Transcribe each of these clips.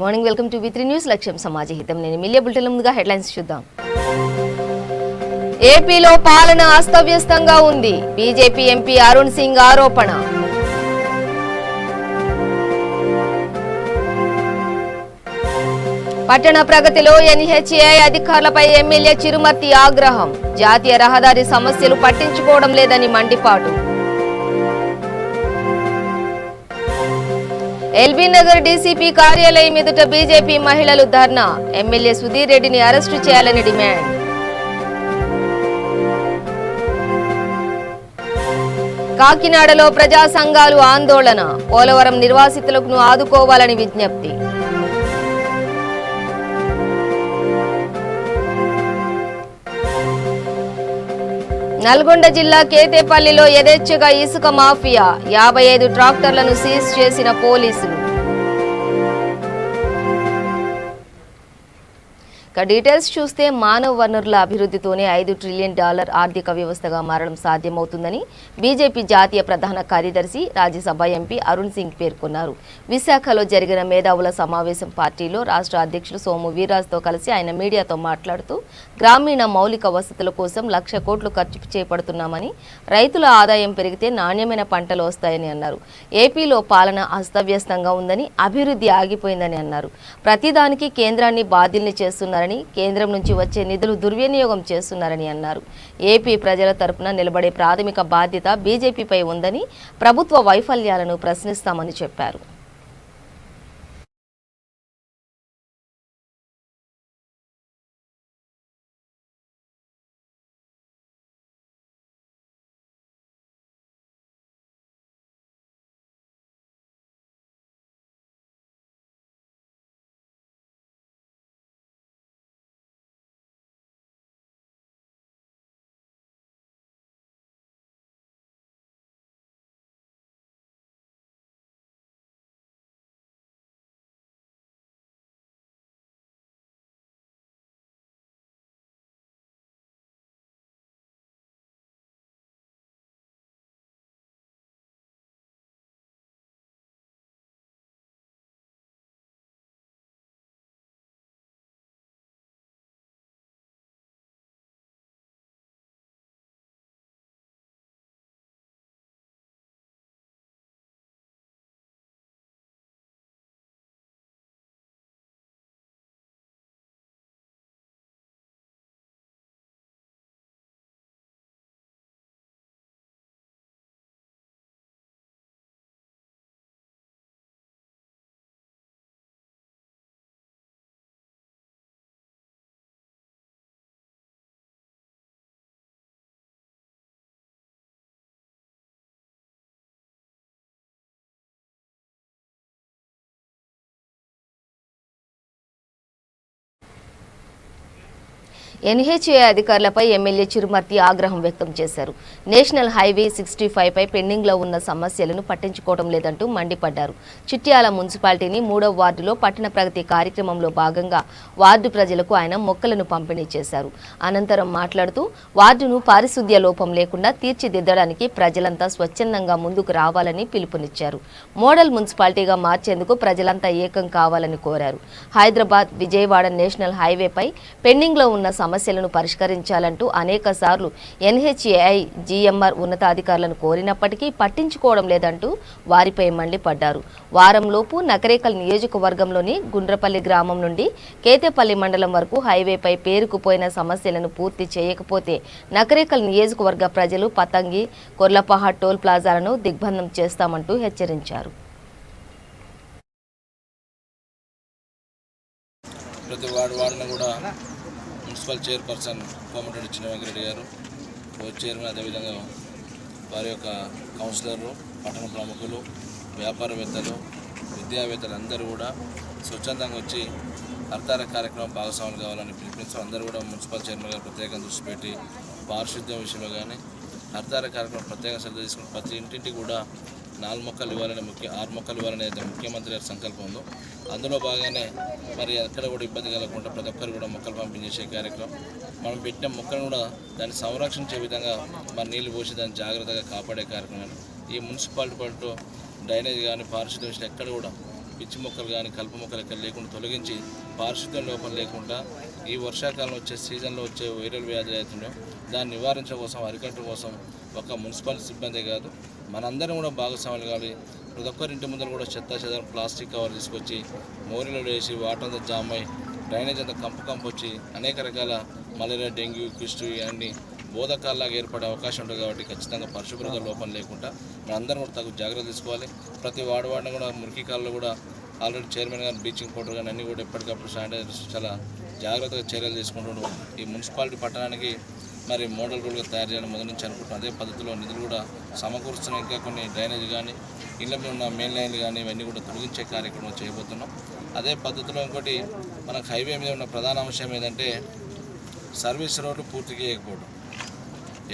Morning welcome to V3 news లక్ష్యం సమాజహితం. నేను Millia bulletin ముందుగా హెడ్లైన్స్ చూద్దాం. ఏపీలో పాలన అస్తవ్యస్తంగా ఉంది. బీజేపీ ఎంపీ అరుణ్ సింగ్ ఆరోపణ. పట్టణ ప్రగతిలో NHAI అధికారులపై ఎమ్మెల్యే చిరుమర్తి ఆగ్రహం. జాతీయ రహదారి సమస్యలు పట్టించుకోవడం లేదని మండిపాటు. ఎల్బీ నగర్ డీసీపీ కార్యాలయం ఎదుట బీజేపీ మహిళలు ధర్నా. ఎమ్మెల్యే సుధీర్ రెడ్డిని అరెస్టు చేయాలని డిమాండ్. కాకినాడలో ప్రజా సంఘాలు ఆందోళన. పోలవరం నిర్వాసితులకు ఆదుకోవాలని విజ్ఞప్తి. నల్గొండ జిల్లా కేతేపల్లిలో యథేచ్ఛగా ఇసుక మాఫియా. 55 ట్రాక్టర్లను సీజ్ చేసిన పోలీసులు. డీటెయిల్స్ చూస్తే మానవ వనరుల అభివృద్ధితోనే $5 ట్రిలియన్ ఆర్థిక వ్యవస్థగా మారడం సాధ్యమవుతుందని బీజేపీ జాతీయ ప్రధాన కార్యదర్శి రాజ్యసభ ఎంపీ అరుణ్ సింగ్ పేర్కొన్నారు. విశాఖలో జరిగిన మేధావుల సమావేశం పార్టీలో రాష్ట్ర అధ్యక్షులు సోము వీర్రాజుతో కలిసి ఆయన మీడియాతో మాట్లాడుతూ గ్రామీణ మౌలిక వసతుల కోసం 1,00,000 కోట్లు ఖర్చు చేపడుతున్నామని, రైతుల ఆదాయం పెరిగితే నాణ్యమైన పంటలు వస్తాయని అన్నారు. ఏపీలో పాలన అస్తవ్యస్తంగా ఉందని, అభివృద్ధి ఆగిపోయిందని అన్నారు. ప్రతిదానికి కేంద్రాన్ని బాధ్యుల్ని చేస్తున్నారని, కేంద్రం నుంచి వచ్చే నిధులు దుర్వినియోగం చేస్తున్నారని అన్నారు. ఏపీ ప్రజల తరపున నిలబడే ప్రాథమిక బాధ్యత బీజేపీపై ఉందని, ప్రభుత్వ వైఫల్యాలను ప్రశ్నిస్తామని చెప్పారు. NHAI అధికారులపై ఎమ్మెల్యే చిరుమర్తి ఆగ్రహం వ్యక్తం చేశారు. నేషనల్ హైవే 65 పై పెండింగ్లో ఉన్న సమస్యలను పట్టించుకోవడం లేదంటూ మండిపడ్డారు. చిట్యాల మున్సిపాలిటీని 3వ వార్డులో పట్టణ ప్రగతి కార్యక్రమంలో భాగంగా వార్డు ప్రజలకు ఆయన మొక్కలను పంపిణీ చేశారు. అనంతరం మాట్లాడుతూ వార్డును పారిశుద్ధ్య లోపం లేకుండా తీర్చిదిద్దడానికి ప్రజలంతా స్వచ్ఛందంగా ముందుకు రావాలని పిలుపునిచ్చారు. మోడల్ మున్సిపాలిటీగా మార్చేందుకు ప్రజలంతా ఏకం కావాలని కోరారు. హైదరాబాద్ విజయవాడ నేషనల్ హైవేపై పెండింగ్లో ఉన్న సమస్యలను పరిష్కరించాలంటూ అనేక సార్లు NHAI GMR ఉన్నతాధికారులను కోరినప్పటికీ పట్టించుకోవడం లేదంటూ వారిపై మండిపడ్డారు. వారంలోపు నకరేకల్ నియోజకవర్గంలోని గుండ్రపల్లి గ్రామం నుండి కేతేపల్లి మండలం వరకు హైవేపై పేరుకుపోయిన సమస్యలను పూర్తి చేయకపోతే నకరేకల్ నియోజకవర్గ ప్రజలు పతంగి, కొర్లపహాడ్ టోల్ ప్లాజాలను దిగ్బంధం చేస్తామంటూ హెచ్చరించారు. మున్సిపల్ చైర్పర్సన్ కోమటిరెడ్డి చినవెంకరెడ్డి గారు, వైస్ చైర్మన్, అదేవిధంగా వారి యొక్క కౌన్సిలర్లు, పట్టణ ప్రముఖులు, వ్యాపారవేత్తలు, విద్యావేత్తలు అందరూ కూడా స్వచ్ఛందంగా వచ్చి హరితార కార్యక్రమం భాగస్వాములు కావాలని పిలుపునిస్తూ అందరూ కూడా మున్సిపల్ చైర్మన్ గారు ప్రత్యేకంగా దృష్టి పెట్టి పారిశుద్ధ్యం విషయంలో కానీ హరితార కార్యక్రమం ప్రత్యేక శ్రద్ధ తీసుకుని ప్రతి ఇంటింటికి కూడా 4 మొక్కలు ఇవ్వాలని 6 మొక్కలు ఇవ్వాలని అయితే ముఖ్యమంత్రి గారి సంకల్పం ఉందో అందులో భాగంగానే మరి ఎక్కడ కూడా ఇబ్బంది కలగకుండా ప్రతి ఒక్కరు కూడా మొక్కలు పంపిణీ చేసే కార్యక్రమం, మనం పెట్టిన మొక్కను కూడా దాన్ని సంరక్షించే విధంగా మరి నీళ్లు పోసి దాన్ని జాగ్రత్తగా కాపాడే కార్యక్రమాలు ఈ మున్సిపాలిటీ డ్రైనేజ్ కానీ పారిశుద్ధ్యం ఎక్కడ కూడా పిచ్చి మొక్కలు కానీ కలుపు మొక్కలు ఎక్కడ లేకుండా తొలగించి పారిశుద్ధ్యం లోపం లేకుండా ఈ వర్షాకాలం వచ్చే సీజన్లో వచ్చే వైరల్ వ్యాధులు అవుతున్నాయో దాన్ని నివారించడం కోసం అరికట్టడం కోసం ఒక మున్సిపల్ సిబ్బందే కాదు మనందరం కూడా భాగస్వాములు కావాలి. ప్రతి ఒక్కరి ఇంటి ముందర కూడా చెత్త చెదారం ప్లాస్టిక్ కవర్ తీసుకొచ్చి మోరీలో వేసి వాటర్ అంతా జామ్ అయ్యి డ్రైనేజ్ అంతా కంపు వచ్చి అనేక రకాల మలేరియా డెంగ్యూ కుష్టు ఇవన్నీ బోధకాల్లాగా ఏర్పడే అవకాశం ఉంటుంది. కాబట్టి ఖచ్చితంగా పరిశుభ్రత లోపం లేకుండా మనందరం కూడా తగు జాగ్రత్త తీసుకోవాలి. ప్రతి వార్డుని కూడా మురికి కాలంలో కూడా ఆల్రెడీ చైర్మన్ గారు బ్లీచింగ్ పౌడర్ కానీ అన్నీ కూడా ఎప్పటికప్పుడు శానిటైజర్స్ చాలా జాగ్రత్తగా చర్యలు తీసుకుంటున్నాడు. ఈ మున్సిపాలిటీ పట్టణానికి మరి మోడల్ రోడ్గా తయారు చేయాలని మొదటి నుంచి అనుకుంటున్నాం. అదే పద్ధతిలో నిధులు కూడా సమకూరుస్తున్న ఇంకా కొన్ని డ్రైనేజ్ కానీ ఇళ్ళ మీద ఉన్న మెయిన్ లైన్లు కానీ ఇవన్నీ కూడా తొలగించే కార్యక్రమం చేయబోతున్నాం. అదే పద్ధతిలో ఇంకోటి మనకు హైవే మీద ఉన్న ప్రధాన అంశం ఏంటంటే సర్వీస్ రోడ్లు పూర్తి చేయకపోవడం.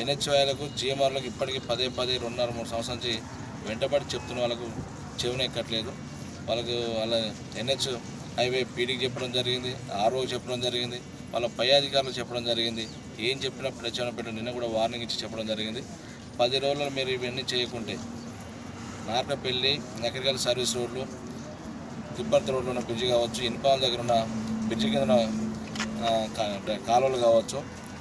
ఎన్హెచ్ఐలకు జిఎంఆర్లకు ఇప్పటికీ 2.5-3 సంవత్సరాల నుంచి వెంటబడి చెప్తున్న వాళ్ళకు చెవునెక్కట్లేదు. వాళ్ళకు వాళ్ళ ఎన్హెచ్ హైవే పీడీకి చెప్పడం జరిగింది, ఆర్ఓకి చెప్పడం జరిగింది, వాళ్ళ పై అధికారులు చెప్పడం జరిగింది. ఏం చెప్పినా ప్రచారం పెట్టడం నిన్న కూడా వార్నింగ్ ఇచ్చి చెప్పడం జరిగింది. 10 రోజుల్లో మీరు ఇవన్నీ చేయకుంటే నార్కపల్లి నకరికల్ సర్వీస్ రోడ్లు తిప్పర్తి రోడ్లో ఉన్న బ్రిడ్జి కావచ్చు, ఇన్పాల్ దగ్గర ఉన్న బ్రిడ్జి కింద కాలువలు కావచ్చు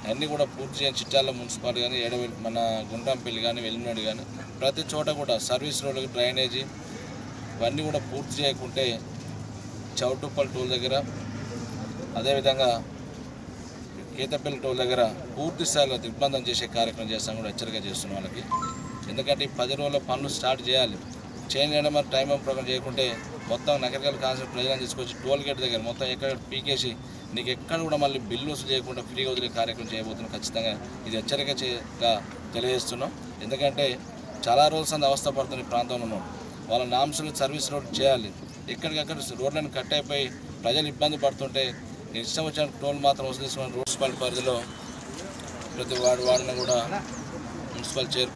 అన్నీ కూడా పూర్తి చేయని చిట్టాల మున్సిపాలిటీ కానీ మన గుండ్రాంపల్లి కానీ వెల్లినాడు కానీ ప్రతి చోట కూడా సర్వీస్ రోడ్లకి డ్రైనేజీ ఇవన్నీ కూడా పూర్తి చేయకుంటే చౌటుప్పల్ టోల్ దగ్గర అదేవిధంగా కేతపల్లి టోల్ దగ్గర పూర్తి స్థాయిలో దిగ్బంధం చేసే కార్యక్రమం చేస్తాం కూడా హెచ్చరిక చేస్తున్నాం వాళ్ళకి. ఎందుకంటే ఈ 10 రోజుల పనులు స్టార్ట్ చేయాలి. చేయడం మరి టైం ప్రకారం చేయకుంటే మొత్తం నగరికల్ కాన్సెప్ట్ ప్రజలను తీసుకొచ్చి టోల్ గేట్ దగ్గర మొత్తం ఎక్కడ పీకేసి నీకు ఎక్కడ కూడా మళ్ళీ బిల్లు వసూలు చేయకుండా ఫ్రీగా వదిలే కార్యక్రమం చేయబోతున్నాం. ఖచ్చితంగా ఇది హెచ్చరికగా తెలియజేస్తున్నాం. ఎందుకంటే చాలా రోజుల అవస్థ పడుతున్న ఈ ప్రాంతంలో ఉన్నాం. వాళ్ళ నామ్స్లు సర్వీస్ రోడ్ చేయాలి. ఎక్కడికక్కడ రోడ్లను కట్ అయిపోయి ప్రజలు ఇబ్బంది పడుతుంటే ఇష్టం వచ్చిన టోల్ మాత్రం వసూలు తీసుకున్న మున్సిపాలిటీ పరిధిలో ప్రతి వార్డుని కూడా municipal chair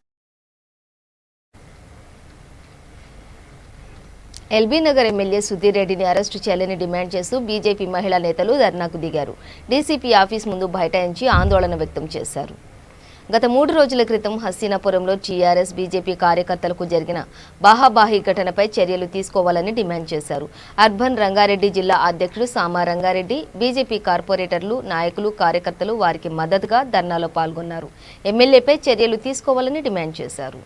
LB Nagar MLA Sudheer రెడ్డిని అరెస్టు చేయాలని డిమాండ్ చేస్తూ బీజేపీ మహిళా నేతలు ధర్నాకు దిగారు. డీసీపీ ఆఫీస్ ముందు బైఠాయించి ఆందోళన వ్యక్తం చేశారు. గత 3 రోజుల క్రితం హస్తినాపురంలో టీఆర్ఎస్ బీజేపీ కార్యకర్తలకు జరిగిన బాహాబాహి ఘటనపై చర్యలు తీసుకోవాలని డిమాండ్ చేశారు. అర్బన్ రంగారెడ్డి జిల్లా అధ్యక్షుడు సామా రంగారెడ్డి, బీజేపీ కార్పొరేటర్లు, నాయకులు, కార్యకర్తలు వారికి మద్దతుగా ధర్నాలో పాల్గొన్నారు. ఎమ్మెల్యేపై చర్యలు తీసుకోవాలని డిమాండ్ చేశారు.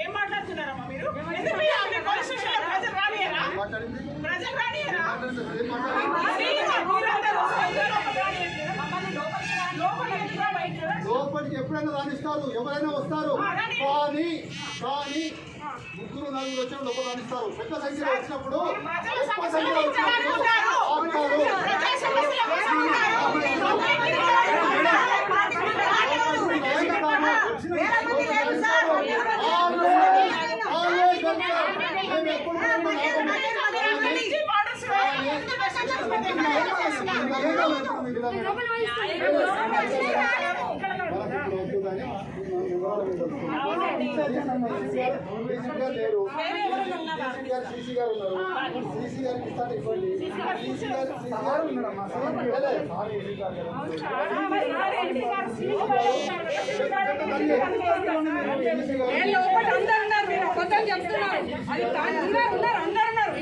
ఏం మాట్లాడుతున్నారమ్మా మీరు? లోపలికి ఎప్పుడైనా రాణిస్తారు, ఎవరైనా వస్తారు. కానీ 3-4 వచ్చిన లోపల రాణిస్తారు. పెద్ద సంఖ్యలో వచ్చినప్పుడు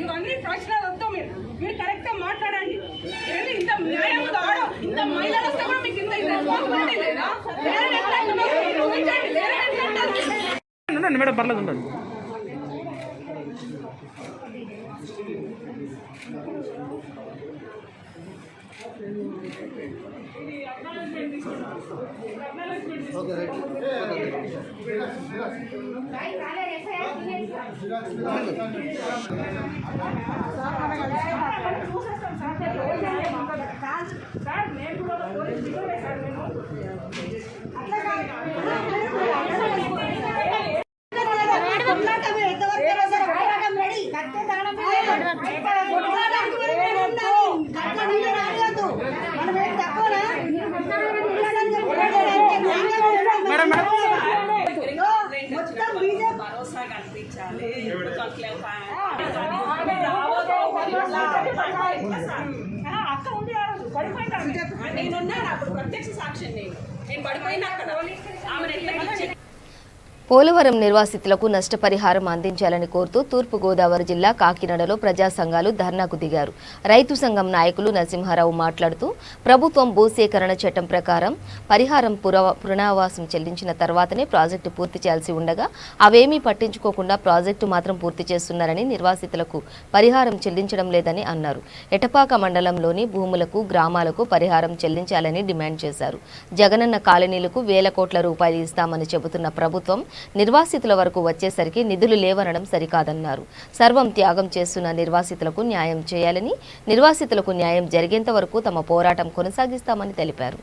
ఇవన్నీ ప్రశ్నలు వద్దాం. మీరు కరెక్ట్ గా మాట్లాడండి. ఇంత న్యాయం కావడం, ఇంత మహిళలు వస్తే కూడా మీకు ఇంత రెస్పాన్సిబిలిటీ లేదా? మేడం పర్లేదు ఉండదు. అక్క ఉంది పడిపోయింది. నేనున్నాను అప్పుడు ప్రత్యక్ష సాక్షి. నేను పడిపోయినా అక్కడ ఆమె పోలవరం నిర్వాసితులకు నష్టపరిహారం అందించాలని కోరుతూ తూర్పుగోదావరి జిల్లా కాకినాడలో ప్రజా సంఘాలు ధర్నాకు దిగారు. రైతు సంఘం నాయకులు నరసింహారావు మాట్లాడుతూ ప్రభుత్వం భూసేకరణ చట్టం ప్రకారం పరిహారం పునరావాసం చెల్లించిన తర్వాతనే ప్రాజెక్టు పూర్తి చేయాల్సి ఉండగా అవేమీ పట్టించుకోకుండా ప్రాజెక్టు మాత్రం పూర్తి చేస్తున్నారని, నిర్వాసితులకు పరిహారం చెల్లించడం లేదని అన్నారు. ఎటపాక మండలంలోని భూములకు గ్రామాలకు పరిహారం చెల్లించాలని డిమాండ్ చేశారు. జగనన్న కాలనీలకు వేల కోట్ల రూపాయలు ఇస్తామని చెబుతున్న ప్రభుత్వం నిర్వాసితుల వరకు వచ్చేసరికి నిధులు లేవనడం సరికాదన్నారు. సర్వం త్యాగం చేస్తున్న నిర్వాసితులకు న్యాయం చేయాలని, నిర్వాసితులకు న్యాయం జరిగేంత వరకు తమ పోరాటం కొనసాగిస్తామని తెలిపారు.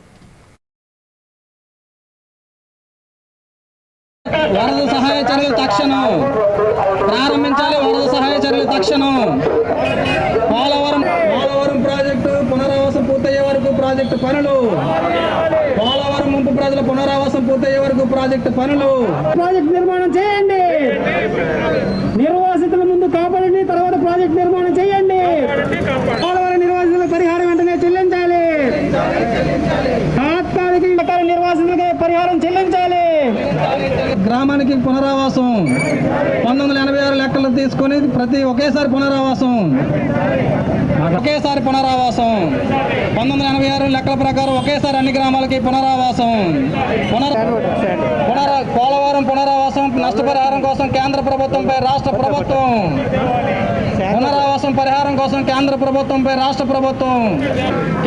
వరద సహాయ చర్యలు తక్షణం ప్రారంభించాలి. వరద సహాయ చర్యలు తక్షణం. పోలవరం ప్రాజెక్టు పునరావాసం పూర్తయ్యే వరకు ప్రాజెక్టు పనులు. పోలవరం ముంపు ప్రజల పునరావాసం పూర్తయ్యే వరకు ప్రాజెక్టు పనులు. ప్రాజెక్టు నిర్మాణం చేయండి. నిర్వాసితుల ముందు కాపాడండి, తర్వాత ప్రాజెక్టు నిర్మాణం చేయండి. పోలవరం నిర్వాసితుల పరిహారం వెంటనే చెల్లించాలి. తాత్కాలిక నిర్వాసితులకి పరిహారం చెల్లించాలి. గ్రామానికి పునరావాసం 1986 లెక్కలు తీసుకుని ఒకేసారి పునరావాసం 1986 లెక్కల ప్రకారం ఒకేసారి అన్ని గ్రామాలకి పునరావాసం. పోలవరం పునరావాసం నష్టపరిహారం కోసం కేంద్ర ప్రభుత్వంపై రాష్ట్ర ప్రభుత్వం. పునరావాసం పరిహారం కోసం కేంద్ర ప్రభుత్వంపై రాష్ట్ర ప్రభుత్వం.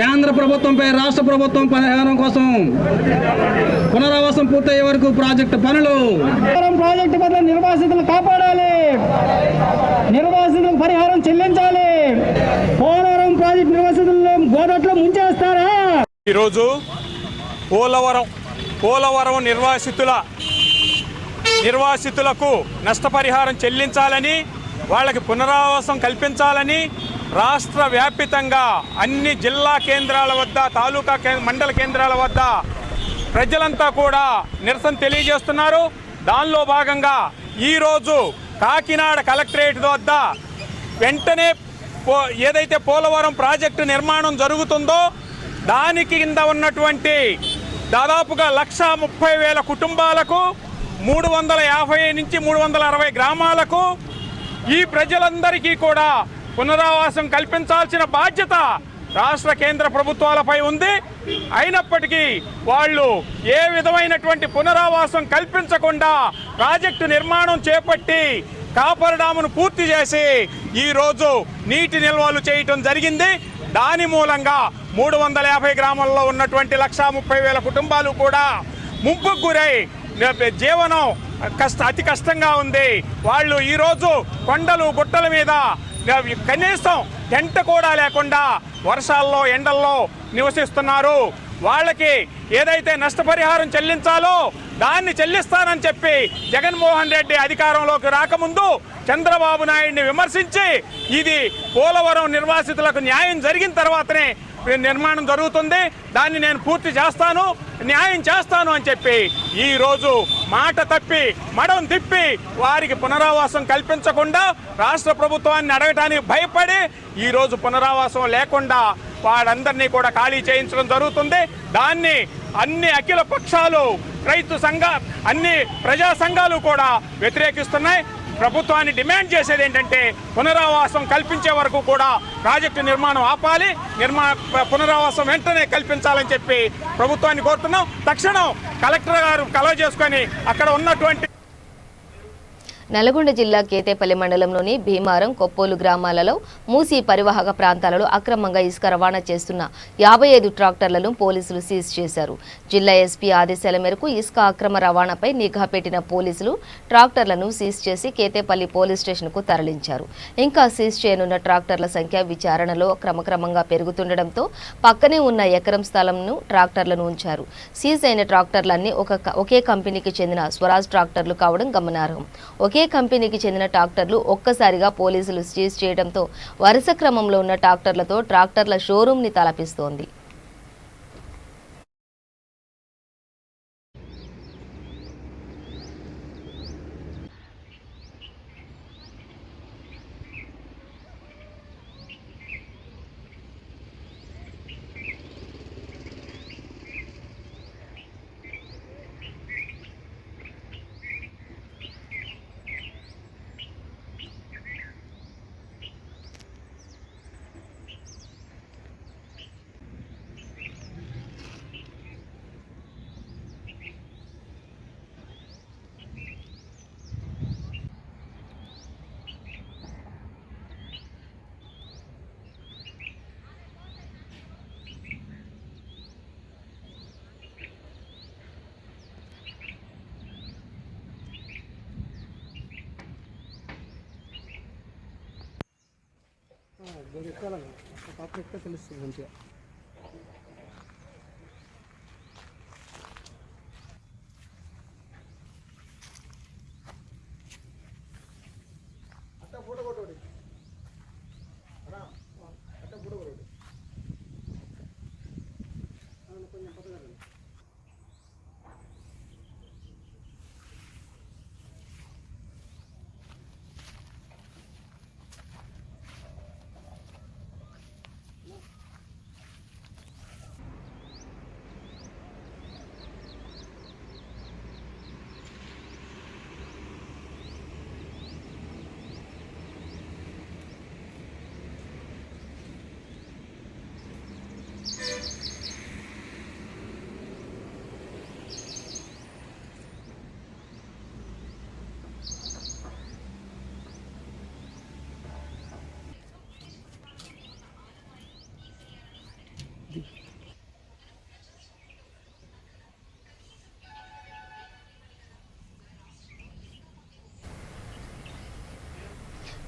కేంద్ర ప్రభుత్వంపై రాష్ట్ర ప్రభుత్వం పరిహారం కోసం పునరావాసం పూర్తయ్యే వరకు ప్రాజెక్టు పనులు. ప్రాజెక్టు పట్ల నిర్వాసితులు కాపాడాలి. నిర్వాసితులకు పరిహారం చెల్లించాలి. పోలవరం ప్రాజెక్టు నిర్వాసితులను గోదట్లో ముంచేస్తారా? ఈరోజు పోలవరం నిర్వాసితులకు నష్టపరిహారం చెల్లించాలని, వాళ్ళకి పునరావాసం కల్పించాలని రాష్ట్ర వ్యాపితంగా అన్ని జిల్లా కేంద్రాల వద్ద, తాలూకా మండల కేంద్రాల వద్ద ప్రజలంతా కూడా నిరసన తెలియజేస్తున్నారు. దానిలో భాగంగా ఈరోజు కాకినాడ కలెక్టరేట్ వద్ద వెంటనే ఏదైతే పోలవరం ప్రాజెక్టు నిర్మాణం జరుగుతుందో దానికి కింద ఉన్నటువంటి దాదాపుగా 1,30,000 కుటుంబాలకు 350 నుంచి 360 గ్రామాలకు ఈ ప్రజలందరికీ కూడా పునరావాసం కల్పించాల్సిన బాధ్యత రాష్ట్ర కేంద్ర ప్రభుత్వాలపై ఉంది. అయినప్పటికీ వాళ్ళు ఏ విధమైనటువంటి పునరావాసం కల్పించకుండా ప్రాజెక్టు నిర్మాణం చేపట్టి కాపర్ డామును పూర్తి చేసి ఈరోజు నీటి నిల్వలు చేయటం జరిగింది. దాని మూలంగా 350 గ్రామాల్లో ఉన్నటువంటి 1,30,000 కుటుంబాలు కూడా ముంపుకు గురై జీవనం అతి కష్టంగా ఉంది. వాళ్ళు ఈరోజు కొండలు గుట్టల మీద కనీసం టెంట్ కూడా లేకుండా వర్షాల్లో ఎండల్లో నివసిస్తున్నారు. వాళ్ళకి ఏదైతే నష్టపరిహారం చెల్లించాలో దాన్ని చెల్లిస్తానని చెప్పి జగన్మోహన్ రెడ్డి అధికారంలోకి రాకముందు చంద్రబాబు నాయుడిని విమర్శించి ఇది పోలవరం నిర్వాసితులకు న్యాయం జరిగిన తర్వాతనే నిర్మాణం జరుగుతుంది, దాన్ని నేను పూర్తి చేస్తాను, న్యాయం చేస్తాను అని చెప్పి ఈరోజు మాట తప్పి మడం తిప్పి వారికి పునరావాసం కల్పించకుండా రాష్ట్ర ప్రభుత్వాన్ని అడగటానికి భయపడి ఈరోజు పునరావాసం లేకుండా వారందరినీ కూడా ఖాళీ చేయించడం జరుగుతుంది. దాన్ని అన్ని అఖిల పక్షాలు, రైతు అన్ని ప్రజా సంఘాలు కూడా వ్యతిరేకిస్తున్నాయి. ప్రభుత్వాన్ని డిమాండ్ చేసేది ఏంటంటే పునరావాసం కల్పించే వరకు కూడా ప్రాజెక్టు నిర్మాణం ఆపాలి, పునరావాసం వెంటనే కల్పించాలని చెప్పి ప్రభుత్వాన్ని కోరుతున్నాం. తక్షణం కలెక్టర్ గారు కలవ చేసుకొని అక్కడ ఉన్నటువంటి నల్గొండ జిల్లా కేతేపల్లి మండలంలోని భీమారం, కొప్పోలు గ్రామాలలో మూసీ పరివాహక ప్రాంతాలలో అక్రమంగా ఇసుక రవాణా చేస్తున్న 55 ట్రాక్టర్లను పోలీసులు సీజ్ చేశారు. జిల్లా ఎస్పీ ఆదేశాల మేరకు ఇసుక అక్రమ రవాణాపై నిఘా పెట్టిన పోలీసులు ట్రాక్టర్లను సీజ్ చేసి కేతేపల్లి పోలీస్ స్టేషన్కు తరలించారు. ఇంకా సీజ్ చేయనున్న ట్రాక్టర్ల సంఖ్య విచారణలో క్రమక్రమంగా పెరుగుతుండటంతో పక్కనే ఉన్న ఎకరం స్థలంను ట్రాక్టర్లను ఉంచారు. సీజ్ అయిన ట్రాక్టర్లన్నీ ఒకే కంపెనీకి చెందిన స్వరాజ్ ట్రాక్టర్లు కావడం గమనార్హం. ఒకే కంపెనీకి చెందిన ట్రాక్టర్లు ఒక్కసారిగా పోలీసులు సీజ్ చేయడంతో వరుస క్రమంలో ఉన్న ట్రాక్టర్లతో ట్రాక్టర్ల షోరూంని తలపిస్తోంది. తెలుస్తుంది మంచిగా.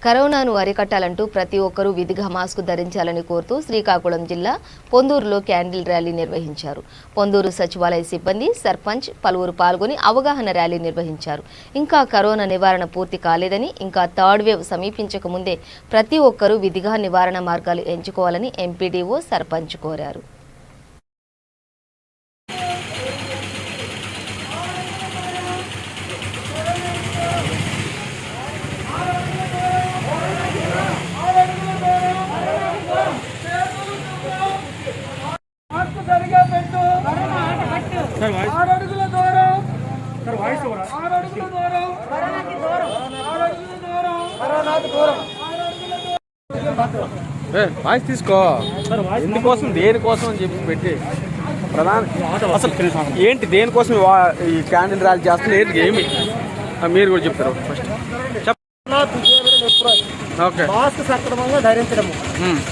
కరోనాను అరికట్టాలంటూ ప్రతి ఒక్కరూ విధిగా మాస్క్ ధరించాలని కోరుతూ శ్రీకాకుళం జిల్లా పొందూరులో క్యాండిల్ ర్యాలీ నిర్వహించారు. పొందూరు సచివాలయ సిబ్బంది, సర్పంచ్ పలువురు పాల్గొని అవగాహన ర్యాలీ నిర్వహించారు. ఇంకా కరోనా నివారణ పూర్తి కాలేదని, ఇంకా థర్డ్ వేవ్ సమీపించక ముందే ప్రతి ఒక్కరూ విధిగా నివారణ మార్గాలు ఎంచుకోవాలని ఎంపీడీఓ, సర్పంచ్ కోరారు. వాయిస్ తీసుకో. ఎందుకోసం దేనికోసం అని చెప్పి పెట్టి అసలు ఏంటి దేనికోసం ఈ క్యాండిల్ ర్యాలీ చేస్తున్నారు, ఏంటి ఏమి మీరు కూడా చెప్తారు ఫస్ట్. ఓకే. మాస్క్ సక్రమంగా ధరించడము,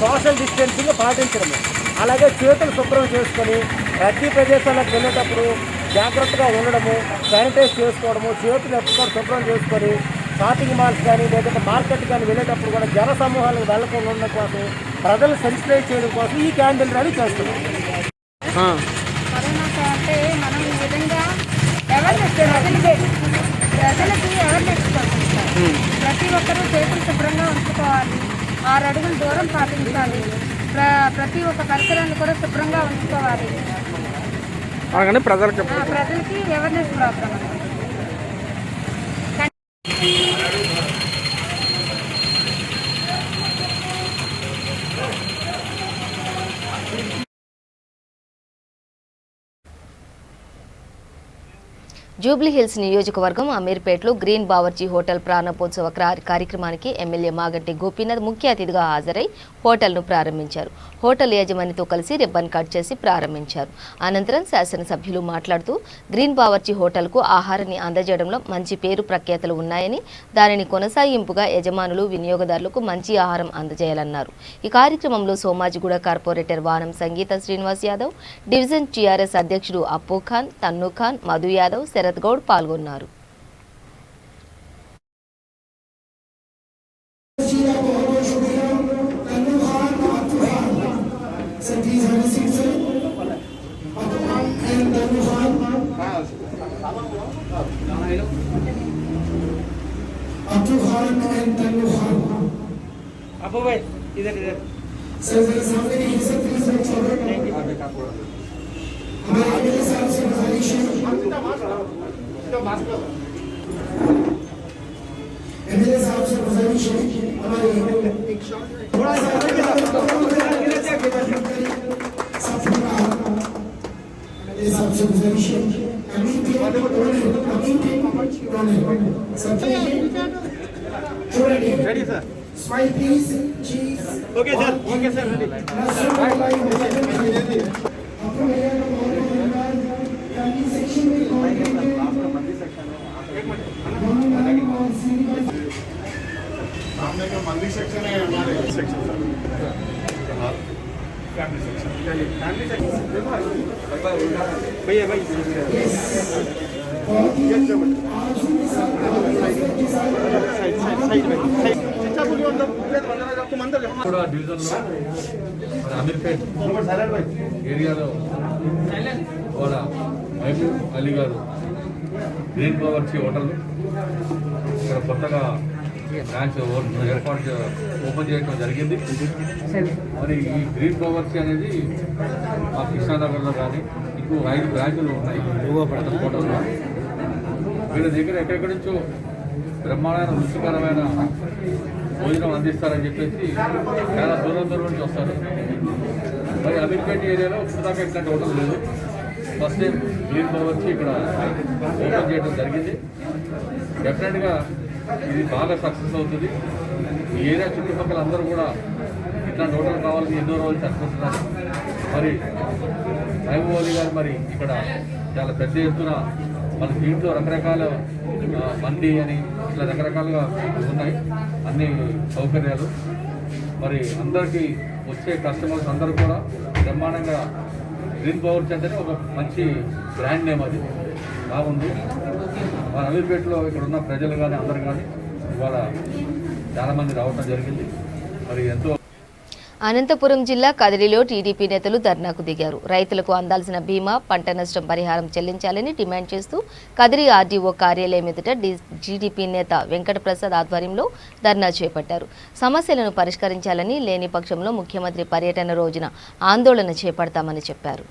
సోషల్ డిస్టెన్సింగ్ పాటించడము, అలాగే చేతులు శుభ్రం చేసుకొని రద్దీ ప్రదేశాలకు వెళ్ళేటప్పుడు జాగ్రత్తగా ఉండడము, శానిటైజ్ చేసుకోవడము, చేతులు ఎప్పుడు శుభ్రం చేసుకొని షాపింగ్ మాల్స్ కానీ లేదంటే మార్కెట్ కానీ వెళ్ళేటప్పుడు కూడా జన సమూహాలకు వెళ్ళకుండా ఉండడం కోసం, ప్రజలు సెన్సిటైజ్ చేయడం కోసం ఈ క్యాండిల్ ర్యాలీ చేస్తున్నాం. కరోనా అంటే మనం ఈ విధంగా ప్రజలకి అవేర్నెస్ ప్రతి ఒక్కరూ చేతులు శుభ్రంగా ఉంచుకోవాలి, 6 అడుగుల దూరం పాటించాలి, ప్రతి ఒక్క పరిసరాన్ని కూడా శుభ్రంగా ఉంచుకోవాలి. ప్రజలకి అవేర్నెస్ ప్రోగ్రామ్. జూబ్లీహిల్స్ నియోజకవర్గం అమీర్పేటలో గ్రీన్ బావర్చి హోటల్ ప్రారంభోత్సవ కార్యక్రమానికి ఎమ్మెల్యే మాగంటి గోపీనాథ్ ముఖ్య అతిథిగా హాజరై హోటల్ను ప్రారంభించారు. హోటల్ యజమానితో కలిసి రిబ్బన్ కట్ చేసి ప్రారంభించారు. అనంతరం శాసనసభ్యులు మాట్లాడుతూ గ్రీన్ బావర్చి హోటల్కు ఆహారాన్ని అందజేయడంలో మంచి పేరు ప్రఖ్యాతులు ఉన్నాయని, దానిని కొనసాగింపుగా యజమానులు, వినియోగదారులకు మంచి ఆహారం అందజేయాలన్నారు. ఈ కార్యక్రమంలో సోమాజిగూడ కార్పొరేటర్ వానం సంగీత శ్రీనివాస్ యాదవ్, డివిజన్ టీఆర్ఎస్ అధ్యక్షుడు అప్పు ఖాన్, తన్ను ఖాన్, మధు యాదవ్, శరత్ గౌడ్ పాల్గొన్నారు. Smile please. Cheese. Okay sir. Okay sir. मंदिर सेक्शन है हमारे सेक्शन फैमिली सेक्शन भैया भाई డివిజన్లో మన అమీర్పేట్ ఏరియాలో వాళ్ళ మహబూబ్ అలీ గారు గ్రీన్ పవర్సీ హోటల్ ఇక్కడ కొత్తగా బ్రాంచ్ ఓపెన్ చేయడం జరిగింది. మరి ఈ గ్రీన్ పవర్సీ అనేది మా కృష్ణానగర్లో కానీ ఇంకో 5 బ్రాంచులు ఉన్నాయి హోటల్లో. వీళ్ళ దగ్గర ఎక్కడెక్కడి నుంచో బ్రహ్మాండమైన రుచికరమైన భోజనం అందిస్తారని చెప్పేసి చాలా దూరం నుంచి వస్తారు. మరి అమీర్పేట ఏరియాలో ఇప్పటిదాకా ఇట్లాంటి హోటల్ లేదు. ఫస్ట్ టైం గ్రీన్ పవర్సీ ఇక్కడ ఓపెన్ చేయడం జరిగింది. డెఫినెట్గా ఇది బాగా సక్సెస్ అవుతుంది. ఈ ఏరియా చుట్టుపక్కల అందరూ కూడా ఇట్లాంటి హోటల్ కావాలని ఎన్నో రోజులు చనిపోతున్నారు. మరి మహబూబ్ అలీ గారు మరి ఇక్కడ చాలా పెద్ద ఎత్తున మన దీంట్లో రకరకాల మండి అని ఇట్లా రకరకాలుగా ఉన్నాయి అన్ని సౌకర్యాలు. మరి అందరికీ వచ్చే కస్టమర్స్ అందరూ కూడా బ్రహ్మాండంగా గ్రీన్ పవర్సీ అంటేనే ఒక మంచి బ్రాండ్ నేమ్, అది బాగుంది. మన అమీర్పేటలో ఇక్కడ ఉన్న ప్రజలు కానీ అందరూ కానీ ఇవాళ చాలామంది రావడం జరిగింది. మరి ఎంతో అనంతపురం జిల్లా కదిరిలో టీడీపీ నేతలు ధర్నాకు దిగారు. రైతులకు అందాల్సిన బీమా, పంట నష్టం పరిహారం చెల్లించాలని డిమాండ్ చేస్తూ కదిరి ఆర్డీఓ కార్యాలయం ఎదుట టీడీపీ నేత వెంకటప్రసాద్ ఆధ్వర్యంలో ధర్నా చేపట్టారు. సమస్యలను పరిష్కరించాలని, లేని పక్షంలో ముఖ్యమంత్రి పర్యటన రోజున ఆందోళన చేపడతామని చెప్పారు.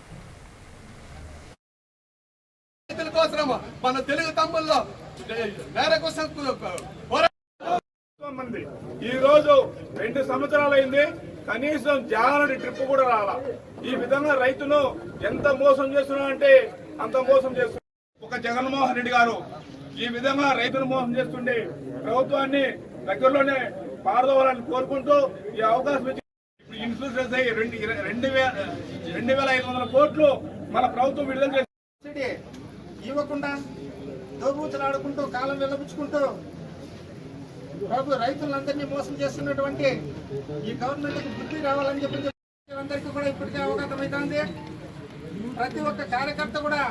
ఈ రోజు 2 సంవత్సరాలైంది, కనీసం జాగ్రత్త ట్రిప్ కూడా రాలా. ఈ విధంగా రైతును ఎంత మోసం చేస్తున్నా అంటే అంత మోసం చేస్తున్నారు. ఒక జగన్మోహన్ రెడ్డి గారు ఈ విధంగా రైతును మోసం చేస్తుండే ప్రభుత్వాన్ని దగ్గరలోనే పారదోవాలని కోరుకుంటూ ఈ అవకాశం ఇచ్చి ఇన్సూరెన్స్ అయ్యి 2,500 కోట్లు మన ప్రభుత్వం విడుదల చేసి ఇవ్వకుండా దోబూచులాడుకుంటూ కాలం వెళ్ళబుచ్చుకుంటూ రైతులందరినీ మోసం చేస్తున్నటువంటి ఈ గవర్నమెంట్కి బుద్ధి రావాలని చెప్పి అందరికీ కూడా ఇప్పటికే అవగాహన అవుతుంది. ప్రతి ఒక్క కార్యకర్త కూడా,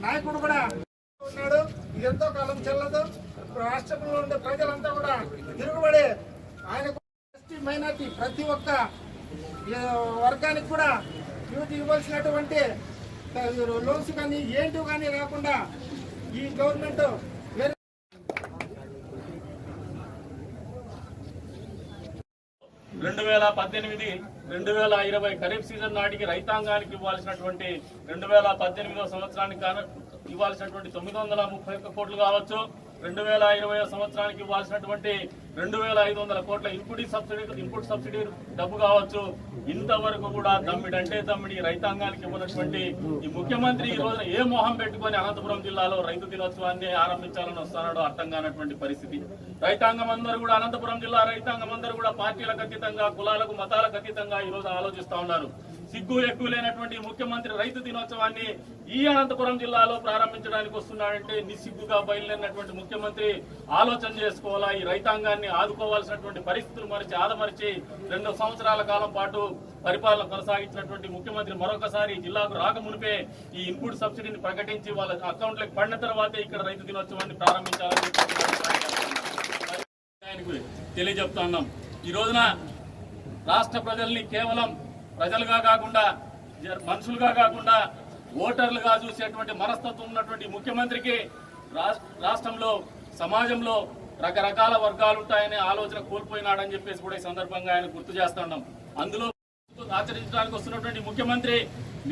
నాయకుడు కూడా ఉన్నాడు. ఇది ఎంతో కాలం చెల్లదు. రాష్ట్రంలో ఉండే ప్రజలంతా కూడా తిరుగుబడి ఆయనకు ఎస్టీ మైనార్టీ ప్రతి ఒక్క వర్గానికి కూడా ఇవ్వాల్సినటువంటి లోన్స్ కానీ ఏంటి కానీ రాకుండా ఈ గవర్నమెంట్ 2018-2020 ఖరీఫ్ సీజన్ నాటికి రైతాంగానికి ఇవ్వాల్సినటువంటి 2018 సంవత్సరానికి ఇవ్వాల్సినటువంటి 931 కోట్లు కావచ్చు, 2020 సంవత్సరానికి ఇవ్వాల్సినటువంటి 2,500 కోట్ల ఇన్పుట్ సబ్సిడీ డబ్బు కావచ్చు. ఇంతవరకు కూడా తమ్మిడంటే తమ్మిడి రైతాంగానికి ఇవ్వనటువంటి ఈ ముఖ్యమంత్రి ఈ రోజున ఏ మొహం పెట్టుకొని అనంతపురం జిల్లాలో రైతు దినోత్సవాన్ని ఆరంభించాలని వస్తున్నాడో అర్థం కానటువంటి పరిస్థితి. రైతాంగం అందరూ కూడా, అనంతపురం జిల్లా రైతాంగం అందరూ కూడా పార్టీలకు అతీతంగా, కులాలకు మతాలకు అతీతంగా ఈ రోజు ఆలోచిస్తా ఉన్నారు. సిగ్గు ఎక్కువ లేనటువంటి ముఖ్యమంత్రి రైతు దినోత్సవాన్ని ఈ అనంతపురం జిల్లాలో ప్రారంభించడానికి వస్తున్నాడంటే నిస్సిగ్గుగా బయలుదేరినటువంటి ముఖ్యమంత్రి ఆలోచన చేసుకోవాలా. ఈ రైతాంగాన్ని ఆదుకోవాల్సినటువంటి పరిస్థితులు ఆదమరిచి 2 సంవత్సరాల కాలం పాటు పరిపాలన కొనసాగించినటువంటి ముఖ్యమంత్రి మరొకసారి జిల్లాకు రాకమునిపే ఈ ఇన్పుట్ సబ్సిడీని ప్రకటించి వాళ్ళ అకౌంట్లకు పడిన తర్వాతే ఇక్కడ రైతు దినోత్సవాన్ని ప్రారంభించాలని తెలియజెప్తా ఉన్నాం. ఈ రోజున రాష్ట్ర ప్రజల్ని కేవలం ప్రజలుగా కాకుండా, మనుషులుగా కాకుండా ఓటర్లుగా చూసేటువంటి మనస్తత్వం ఉన్నటువంటి ముఖ్యమంత్రికి రాష్ట్రంలో, సమాజంలో రకరకాల వర్గాలు ఉంటాయనే ఆలోచన కోల్పోయినాడని చెప్పేసి కూడా ఈ సందర్భంగా ఆయన గుర్తు చేస్తున్నాం. అందులో ఆచరించడానికి వస్తున్నటువంటి ముఖ్యమంత్రి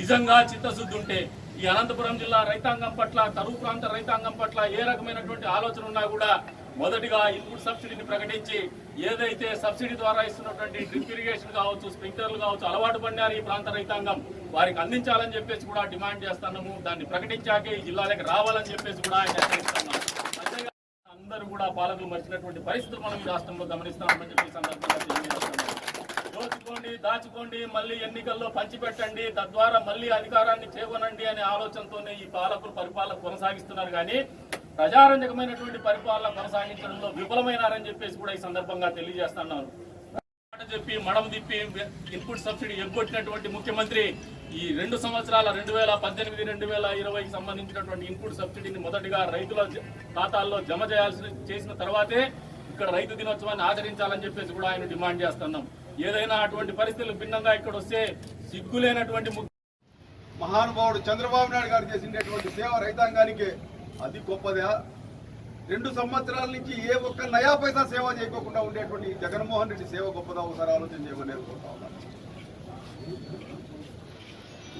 నిజంగా చిత్తశుద్ధి ఉంటే ఈ అనంతపురం జిల్లా రైతాంగం పట్ల, కరువు ప్రాంత రైతాంగం పట్ల ఏ రకమైనటువంటి ఆలోచన ఉన్నా కూడా మొదటిగా ఇన్పుట్ సబ్సిడీని ప్రకటించి ఏదైతే సబ్సిడీ ద్వారా ఇస్తున్నటువంటి డ్రిప్ ఇరిగేషన్ కావచ్చు, స్ప్రింక్లర్లు కావచ్చు, అలవాటు పడినారు ఈ ప్రాంత రైతాంగం, వారికి అందించాలని చెప్పేసి కూడా డిమాండ్ చేస్తున్నాము. దాన్ని ప్రకటించాకే ఈ జిల్లాలకు రావాలని చెప్పేసి కూడా ఆయన హెచ్చరిస్తున్నాం. అంతేగా అందరూ కూడా పాలకులు మర్చినటువంటి పరిస్థితులు మనం ఈ రాష్ట్రంలో గమనిస్తామని చెప్పి సందర్భంగా తెలియజేస్తున్నాం. దోచుకోండి, దాచుకోండి, మళ్ళీ ఎన్నికల్లో పంచిపెట్టండి, తద్వారా మళ్ళీ అధికారాన్ని చేకొనండి అనే ఆలోచనతోనే ఈ పాలకులు పరిపాలన కొనసాగిస్తున్నారు. కానీ ప్రజారంజకమైనటువంటి పరిపాలన కొనసాగించడంలో విఫలమైనారని చెప్పేసి కూడా ఈ సందర్భంగా తెలియజేస్తున్నారు. చెప్పి మడం తిప్పి ఇన్పుట్ సబ్సిడీ ఎగ్గొట్టినటువంటి ముఖ్యమంత్రి ఈ 2 సంవత్సరాల 2018-2020 సంబంధించినటువంటి ఇన్పుట్ సబ్సిడీని మొదటిగా రైతుల ఖాతాల్లో జమ చేసిన తర్వాతే ఇక్కడ రైతు దినోత్సవాన్ని ఆచరించాలని చెప్పేసి కూడా ఆయన డిమాండ్ చేస్తున్నాం. ఏదైనా అటువంటి పరిస్థితులు భిన్నంగా ఇక్కడ వస్తే సిగ్గులేనటువంటి మహానుభావుడు చంద్రబాబు నాయుడు గారు చేసినటువంటి సేవ రైతాంగానికి అది గొప్పదా? 2 సంవత్సరాల నుంచి ఏ ఒక్క నయా పైసా సేవ చేయకోకుండా ఉండేటువంటి జగన్మోహన్ రెడ్డి సేవ గొప్పదా? ఒకసారి ఆలోచన చేయమని నేర్చుకుంటా ఉన్నాను.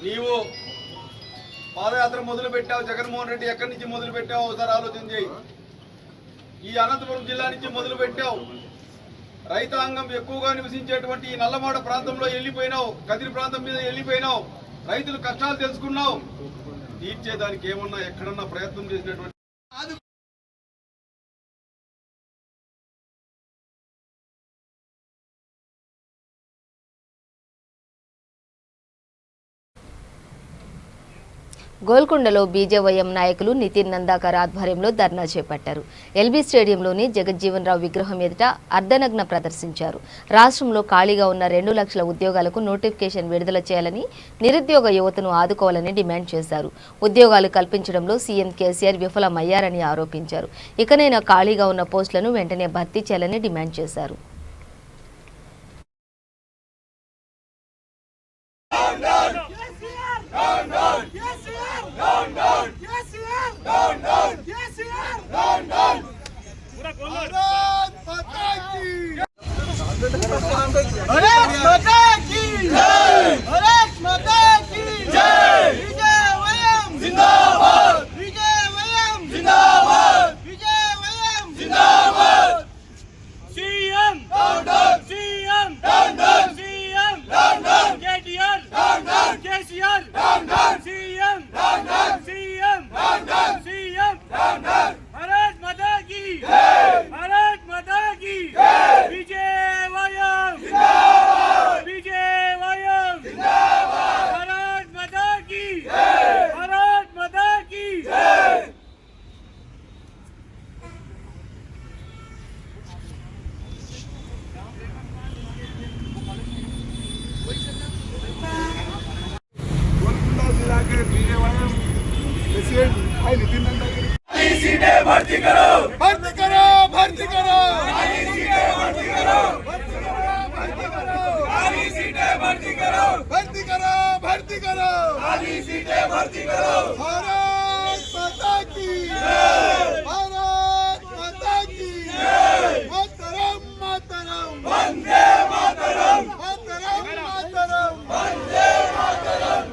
నీవు పాదయాత్ర మొదలు పెట్టావు, జగన్మోహన్ రెడ్డి ఎక్కడి నుంచి మొదలు పెట్టావు ఒకసారి ఆలోచన చేయి. ఈ అనంతపురం జిల్లా నుంచి మొదలు పెట్టావు. రైతాంగం ఎక్కువగా నివసించేటువంటి ఈ నల్లమాడ ప్రాంతంలో వెళ్ళిపోయినావు, కదిరి ప్రాంతం మీద వెళ్ళిపోయినావు, రైతులు కష్టాలు తెలుసుకున్నావు. తీర్చేదానికి ఏమన్నా ఎక్కడన్నా ప్రయత్నం చేసినటువంటి గోల్కొండలో బీజేవైఎం నాయకులు నితిన్ నందాకర్ ఆధ్వర్యంలో ధర్నా చేపట్టారు. ఎల్బీ స్టేడియంలోని జగజ్జీవన్ రావు విగ్రహం ఎదుట అర్ధనగ్న ప్రదర్శించారు. రాష్ట్రంలో ఖాళీగా ఉన్న 2 లక్షల ఉద్యోగాలకు నోటిఫికేషన్ విడుదల చేయాలని, నిరుద్యోగ యువతను ఆదుకోవాలని డిమాండ్ చేశారు. ఉద్యోగాలు కల్పించడంలో సీఎం కేసీఆర్ విఫలమయ్యారని ఆరోపించారు. ఇకనైనా ఖాళీగా ఉన్న పోస్టులను వెంటనే భర్తీ చేయాలని డిమాండ్ చేశారు. भर्ती करो, भर्ती करो, भर्ती करो, भर्ती करो, भर्ती करो, भर्ती करो, भर्ती करो। भारत माता की जय, भारत माता की जय। मातरम मातरम, वंदे मातरम, मातरम मातरम, वंदे मातरम।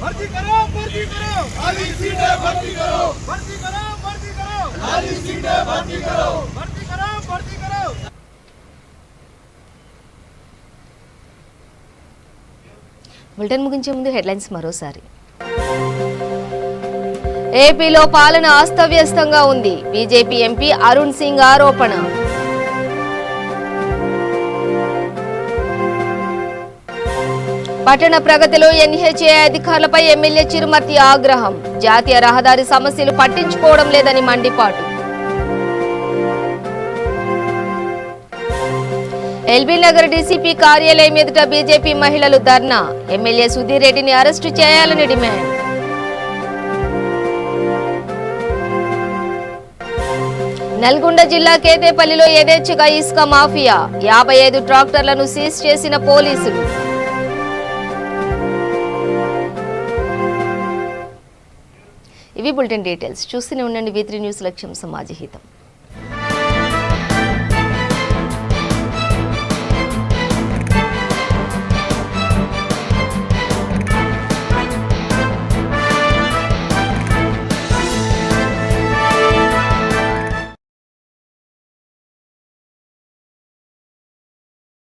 भर्ती करो, भर्ती करो, खाली सीटें भर्ती करो, भर्ती करो, भर्ती करो, खाली सीटें भर्ती करो, भर्ती करो, भर्ती करो। బులెటిన్ ముగించే ముందు హెడ్లైన్స్ మరోసారి. ఏపీలో పాలన అస్తవ్యస్తంగా ఉంది. బీజేపీ ఎంపీ అరుణ్ సింగ్ ఆరోపణ. పట్టణ ప్రగతిలో ఎన్హెచ్ఏ అధికారులపై ఎమ్మెల్యే చిరుమర్తి ఆగ్రహం. జాతీయ రహదారి సమస్యలు పట్టించుకోవడం లేదని మండిపాటు. ఎల్బీ నగర్ డీసీపీ కార్యాలయం ఎదుట బీజేపీ మహిళలు ధర్నా. ఎమ్మెల్యే సుధీర్ రెడ్డిని అరెస్టు చేయాలని డిమాండ్. నల్గొండ జిల్లా కేతేపల్లిలో యథేచ్ఛగా ఇసుక మాఫియా. 55 ట్రాక్టర్లను సీజ్ చేసిన పోలీసులు. ఇవి బులెటిన్ డీటెయిల్స్. చూస్తూనే ఉండండి V3 న్యూస్, లక్ష్యం సమాజ హితం.